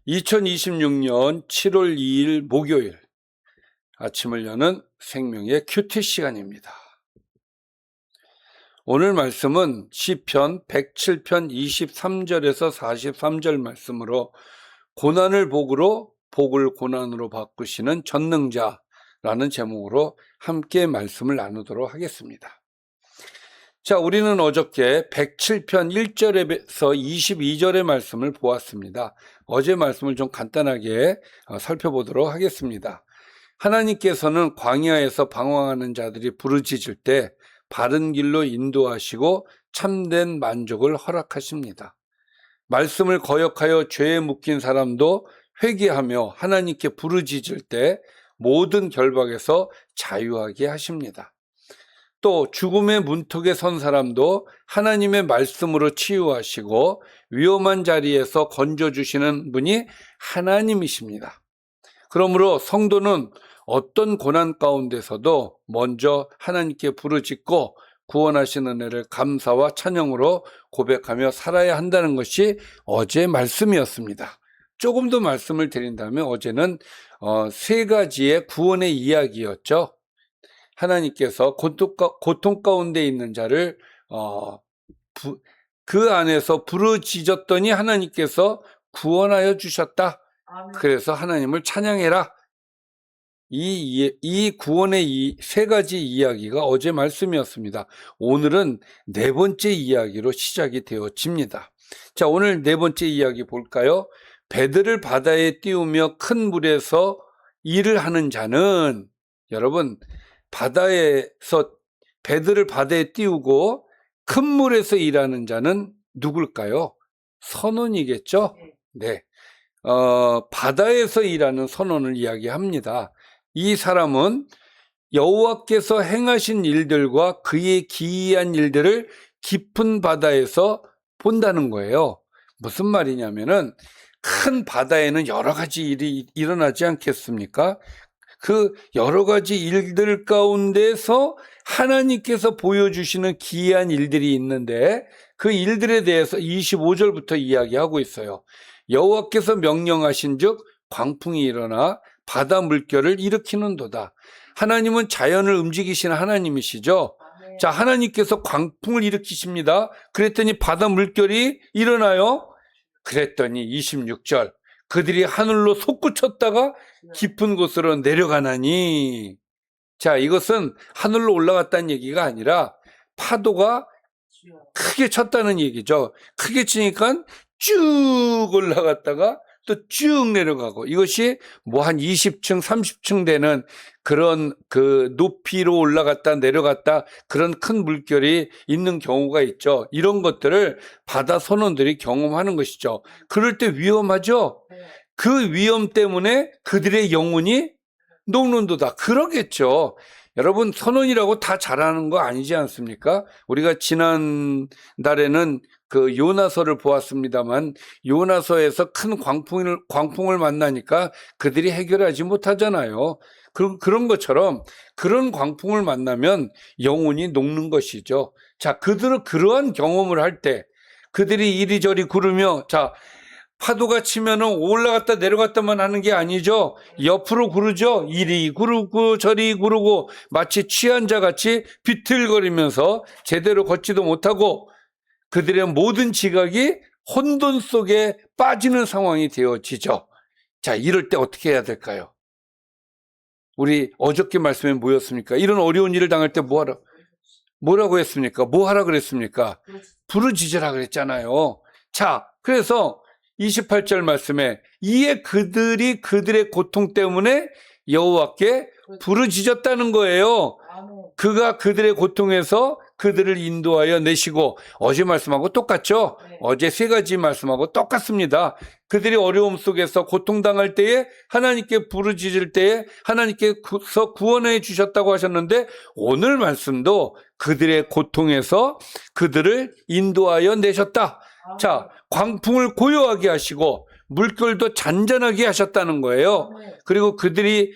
2026년 7월 2일 목요일 아침을 여는 생명의 큐티 시간입니다. 오늘 말씀은 시편 107편 23절에서 43절 말씀으로 고난을 복으로 복을 고난으로 바꾸시는 전능자라는 제목으로 함께 말씀을 나누도록 하겠습니다. 자, 우리는 어저께 107편 1절에서 22절의 말씀을 보았습니다. 어제 말씀을 좀 간단하게 살펴보도록 하겠습니다. 하나님께서는 광야에서 방황하는 자들이 부르짖을 때 바른 길로 인도하시고 참된 만족을 허락하십니다. 말씀을 거역하여 죄에 묶인 사람도 회개하며 하나님께 부르짖을 때 모든 결박에서 자유하게 하십니다. 또 죽음의 문턱에 선 사람도 하나님의 말씀으로 치유하시고 위험한 자리에서 건져주시는 분이 하나님이십니다. 그러므로 성도는 어떤 고난 가운데서도 먼저 하나님께 부르짖고 구원하시는 은혜를 감사와 찬양으로 고백하며 살아야 한다는 것이 어제 말씀이었습니다. 조금 더 말씀을 드린다면 어제는 세 가지의 구원의 이야기였죠. 하나님께서 고통 가운데 있는 자를 그 안에서 부르짖었더니 하나님께서 구원하여 주셨다. 그래서 하나님을 찬양해라. 이 구원의 이 세 가지 이야기가 어제 말씀이었습니다. 오늘은 네 번째 이야기로 시작이 되어집니다. 자, 오늘 네 번째 이야기 볼까요? 배들을 바다에 띄우며 큰 물에서 일을 하는 자는, 여러분, 배들을 바다에 띄우고 큰 물에서 일하는 자는 누굴까요? 선원이겠죠? 네. 바다에서 일하는 선원을 이야기합니다. 이 사람은 여호와께서 행하신 일들과 그의 기이한 일들을 깊은 바다에서 본다는 거예요. 무슨 말이냐면은 큰 바다에는 여러 가지 일이 일어나지 않겠습니까? 그 여러 가지 일들 가운데서 하나님께서 보여주시는 기이한 일들이 있는데 그 일들에 대해서 25절부터 이야기하고 있어요. 여호와께서 명령하신 즉 광풍이 일어나 바다 물결을 일으키는도다. 하나님은 자연을 움직이시는 하나님이시죠. 자, 하나님께서 광풍을 일으키십니다. 그랬더니 바다 물결이 일어나요. 그랬더니 26절 그들이 하늘로 솟구쳤다가 깊은 곳으로 내려가나니. 자, 이것은 하늘로 올라갔다는 얘기가 아니라 파도가 크게 쳤다는 얘기죠. 크게 치니까 쭉 올라갔다가 또 쭉 내려가고, 이것이 뭐 한 20층, 30층 되는 그런 그 높이로 올라갔다 내려갔다 그런 큰 물결이 있는 경우가 있죠. 이런 것들을 바다 선원들이 경험하는 것이죠. 그럴 때 위험하죠. 그 위험 때문에 그들의 영혼이 녹는도다. 그러겠죠. 여러분, 선원이라고 다 잘하는 거 아니지 않습니까? 우리가 지난 달에는 그 요나서를 보았습니다만 요나서에서 큰 광풍을 만나니까 그들이 해결하지 못하잖아요. 그런 것처럼 그런 광풍을 만나면 영혼이 녹는 것이죠. 자, 그들은 그러한 경험을 할 때 그들이 이리저리 구르며, 자, 파도가 치면은 올라갔다 내려갔다만 하는 게 아니죠. 옆으로 구르죠. 이리 구르고 저리 구르고 마치 취한 자 같이 비틀거리면서 제대로 걷지도 못하고 그들의 모든 지각이 혼돈 속에 빠지는 상황이 되어지죠. 자, 이럴 때 어떻게 해야 될까요? 우리 어저께 말씀에 뭐였습니까? 이런 어려운 일을 당할 때 뭐라고 했습니까? 뭐 하라 그랬습니까? 부르짖으라 그랬잖아요. 자, 그래서 28절 말씀에 이에 그들이 그들의 고통 때문에 여호와께 부르짖었다는 거예요. 그가 그들의 고통에서 그들을 인도하여 내시고, 어제 말씀하고 똑같죠? 어제 세 가지 말씀하고 똑같습니다. 그들이 어려움 속에서 고통당할 때에 하나님께 부르짖을 때에 하나님께서 구원해 주셨다고 하셨는데 오늘 말씀도 그들의 고통에서 그들을 인도하여 내셨다. 자, 광풍을 고요하게 하시고 물결도 잔잔하게 하셨다는 거예요. 그리고 그들이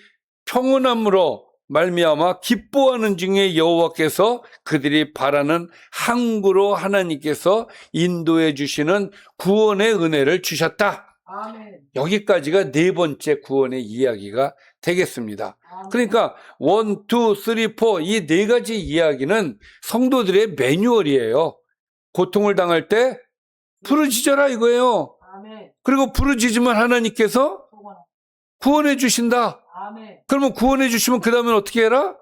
평온함으로 말미암아 기뻐하는 중에 여호와께서 그들이 바라는 항구로 하나님께서 인도해 주시는 구원의 은혜를 주셨다. 아멘. 여기까지가 네 번째 구원의 이야기가 되겠습니다. 아멘. 그러니까 1, 2, 3, 4 이 네 가지 이야기는 성도들의 매뉴얼이에요. 고통을 당할 때 부르짖어라 이거예요. 아멘. 그리고 부르짖으면 하나님께서 구원해 주신다. 아멘. 그러면 구원해 주시면 그 다음에 어떻게 해라?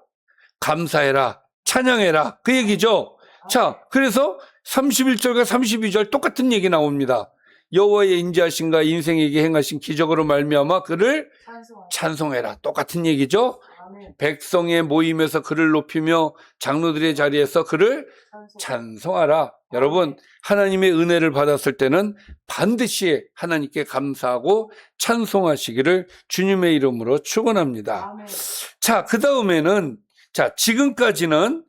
감사해라. 찬양해라. 그 얘기죠. 자, 그래서 31절과 32절 똑같은 얘기 나옵니다. 여호와의 인자하신가 인생에게 행하신 기적으로 말미암아 그를 찬송해라. 똑같은 얘기죠. 아멘. 백성의 모임에서 그를 높이며 장로들의 자리에서 그를 찬송하라. 여러분, 하나님의 은혜를 받았을 때는 반드시 하나님께 감사하고 찬송하시기를 주님의 이름으로 축원합니다. 아멘. 자, 그 다음에는 지금까지는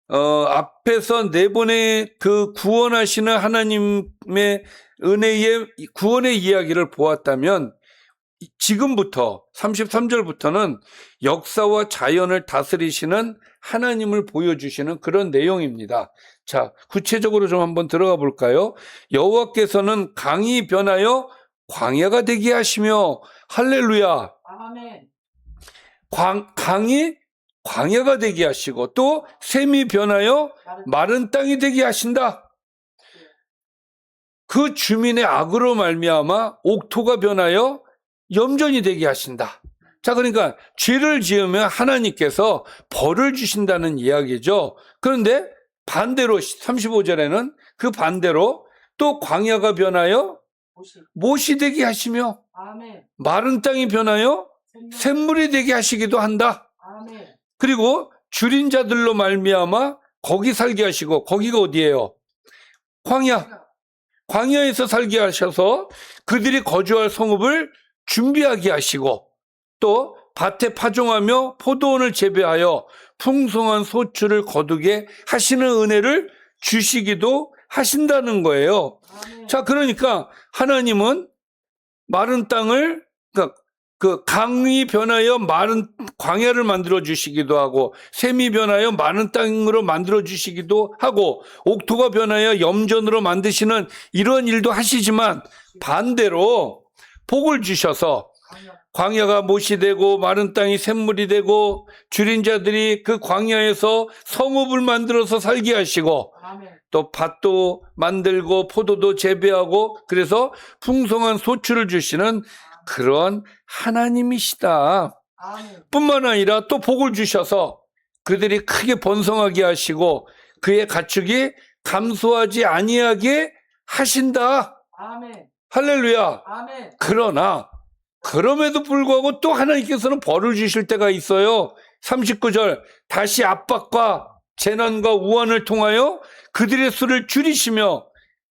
앞에서 네 번의 그 구원하시는 하나님의 은혜의 구원의 이야기를 보았다면 지금부터 33절부터는 역사와 자연을 다스리시는 하나님을 보여주시는 그런 내용입니다. 자, 구체적으로 좀 한번 들어가 볼까요? 여호와께서는 강이 변하여 광야가 되게 하시며 할렐루야. 아멘. 강이 광야가 되게 하시고 또 샘이 변하여 마른 땅이 되게 하신다. 그 주민의 악으로 말미암아 옥토가 변하여 염전이 되게 하신다. 자, 그러니까 죄를 지으면 하나님께서 벌을 주신다는 이야기죠. 그런데 반대로 35절에는 그 반대로 또 광야가 변하여 못이 되게 하시며 아멘. 마른 땅이 변하여 샘물이 되게 하시기도 한다. 아멘. 그리고 줄인 자들로 말미암아 거기 살게 하시고 거기가 어디예요? 광야에서 살게 하셔서 그들이 거주할 성읍을 준비하게 하시고 또 밭에 파종하며 포도원을 재배하여 풍성한 소출을 거두게 하시는 은혜를 주시기도 하신다는 거예요. 아멘. 자, 그러니까 하나님은 마른 땅을 그 강이 변하여 마른 광야를 만들어 주시기도 하고 샘이 변하여 마른 땅으로 만들어 주시기도 하고 옥토가 변하여 염전으로 만드시는 이런 일도 하시지만 반대로 복을 주셔서 광야가 못이 되고 마른 땅이 샘물이 되고 줄인 자들이 그 광야에서 성읍을 만들어서 살게 하시고 아멘. 또 밭도 만들고 포도도 재배하고 그래서 풍성한 소출을 주시는 그런 하나님이시다. 아멘. 뿐만 아니라 또 복을 주셔서 그들이 크게 번성하게 하시고 그의 가축이 감소하지 아니하게 하신다. 아멘. 할렐루야. 아멘. 그러나 그럼에도 불구하고 또 하나님께서는 벌을 주실 때가 있어요. 39절 다시 압박과 재난과 우환을 통하여 그들의 수를 줄이시며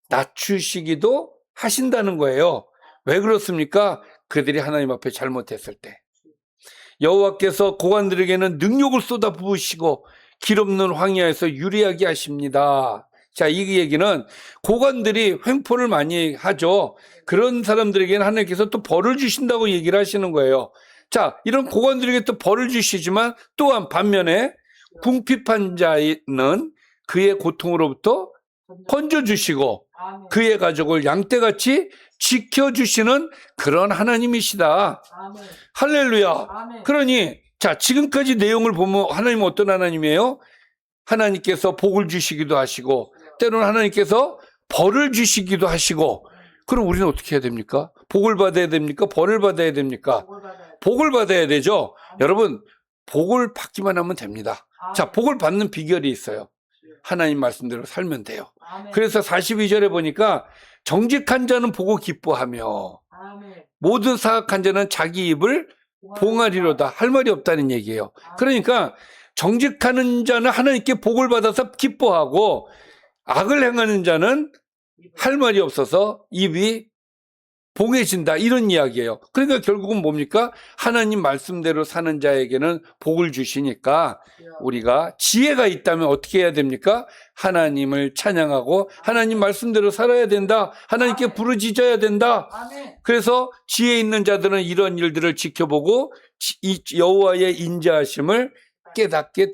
낮추시기도 하신다는 거예요. 왜 그렇습니까? 그들이 하나님 앞에 잘못했을 때 여호와께서 고관들에게는 능력을 쏟아 부으시고 길 없는 황야에서 유리하게 하십니다. 자, 이 얘기는 고관들이 횡포를 많이 하죠. 그런 사람들에게는 하나님께서 또 벌을 주신다고 얘기를 하시는 거예요. 자, 이런 고관들에게 또 벌을 주시지만 또한 반면에 궁핍한 자는 그의 고통으로부터 건져주시고 아멘. 그의 가족을 양떼같이 지켜주시는 그런 하나님이시다. 아멘. 할렐루야. 아멘. 그러니 자, 지금까지 내용을 보면 하나님은 어떤 하나님이에요? 하나님께서 복을 주시기도 하시고 때로는 하나님께서 벌을 주시기도 하시고 그럼 우리는 어떻게 해야 됩니까? 복을 받아야 됩니까? 벌을 받아야 됩니까? 복을 받아야 되죠. 여러분, 복을 받기만 하면 됩니다. 자, 복을 받는 비결이 있어요. 하나님 말씀대로 살면 돼요. 아멘. 그래서 42절에 보니까 정직한 자는 보고 기뻐하며 아멘. 모든 사악한 자는 자기 입을 봉하리로다. 할 말이 없다는 얘기예요. 그러니까 정직하는 자는 하나님께 복을 받아서 기뻐하고 악을 행하는 자는 할 말이 없어서 입이 봉해진다. 이런 이야기예요. 그러니까 결국은 뭡니까? 하나님 말씀대로 사는 자에게는 복을 주시니까 우리가 지혜가 있다면 어떻게 해야 됩니까? 하나님을 찬양하고 하나님 말씀대로 살아야 된다. 하나님께 부르짖어야 된다. 아멘. 그래서 지혜 있는 자들은 이런 일들을 지켜보고 이 여호와의 인자하심을 깨닫게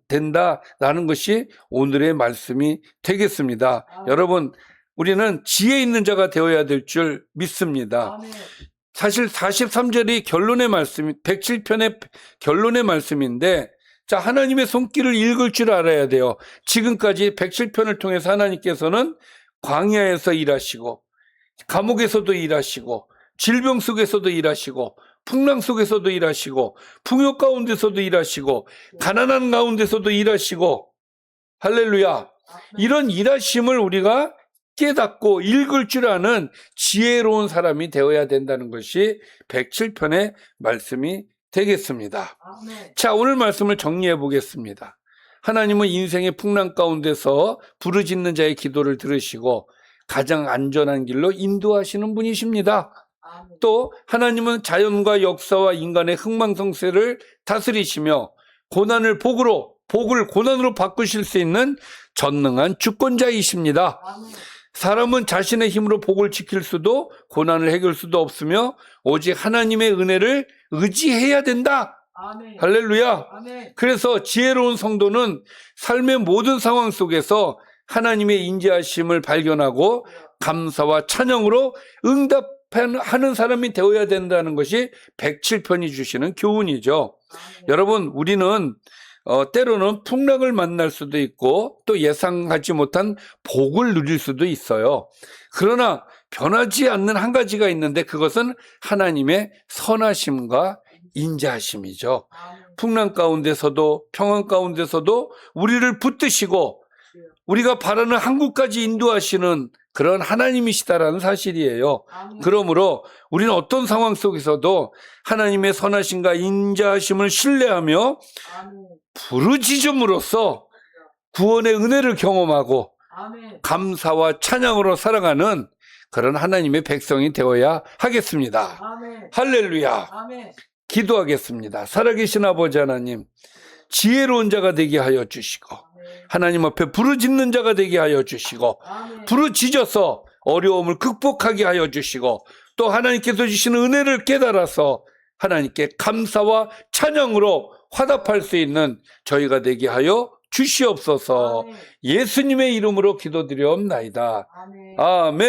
된다라는 것이 오늘의 말씀이 되겠습니다. 여러분, 우리는 지혜 있는 자가 되어야 될 줄 믿습니다. 아멘. 사실 43절이 결론의 말씀, 107편의 결론의 말씀인데, 자, 하나님의 손길을 읽을 줄 알아야 돼요. 지금까지 107편을 통해서 하나님께서는 광야에서 일하시고, 감옥에서도 일하시고, 질병 속에서도 일하시고, 풍랑 속에서도 일하시고, 풍요 가운데서도 일하시고, 가난한 가운데서도 일하시고, 할렐루야. 이런 일하심을 우리가 깨닫고 읽을 줄 아는 지혜로운 사람이 되어야 된다는 것이 107편의 말씀이 되겠습니다. 아멘. 자, 오늘 말씀을 정리해 보겠습니다. 하나님은 인생의 풍랑 가운데서 부르짖는 자의 기도를 들으시고 가장 안전한 길로 인도하시는 분이십니다. 아멘. 또 하나님은 자연과 역사와 인간의 흥망성쇠를 다스리시며 고난을 복을 고난으로 바꾸실 수 있는 전능한 주권자이십니다. 아멘. 사람은 자신의 힘으로 복을 지킬 수도 고난을 해결할 수도 없으며 오직 하나님의 은혜를 의지해야 된다. 아멘. 할렐루야. 아멘. 그래서 지혜로운 성도는 삶의 모든 상황 속에서 하나님의 인자하심을 발견하고 감사와 찬양으로 응답하는 사람이 되어야 된다는 것이 107편이 주시는 교훈이죠. 아멘. 여러분, 우리는 때로는 풍랑을 만날 수도 있고 또 예상하지 못한 복을 누릴 수도 있어요. 그러나 변하지 않는 한 가지가 있는데 그것은 하나님의 선하심과 인자하심이죠. 아멘. 풍랑 가운데서도 평안 가운데서도 우리를 붙드시고 우리가 바라는 한국까지 인도하시는 그런 하나님이시다라는 사실이에요. 아멘. 그러므로 우리는 어떤 상황 속에서도 하나님의 선하심과 인자하심을 신뢰하며 아멘. 부르짖음으로써 구원의 은혜를 경험하고 아멘. 감사와 찬양으로 살아가는 그런 하나님의 백성이 되어야 하겠습니다. 아멘. 할렐루야. 아멘. 기도하겠습니다. 살아계신 아버지 하나님, 지혜로운 자가 되게 하여 주시고 하나님 앞에 부르짖는 자가 되게 하여 주시고 아멘. 부르짖어서 어려움을 극복하게 하여 주시고 또 하나님께서 주시는 은혜를 깨달아서 하나님께 감사와 찬양으로 화답할 수 있는 저희가 되게 하여 주시옵소서. 아멘. 예수님의 이름으로 기도드리옵나이다. 아멘. 아멘.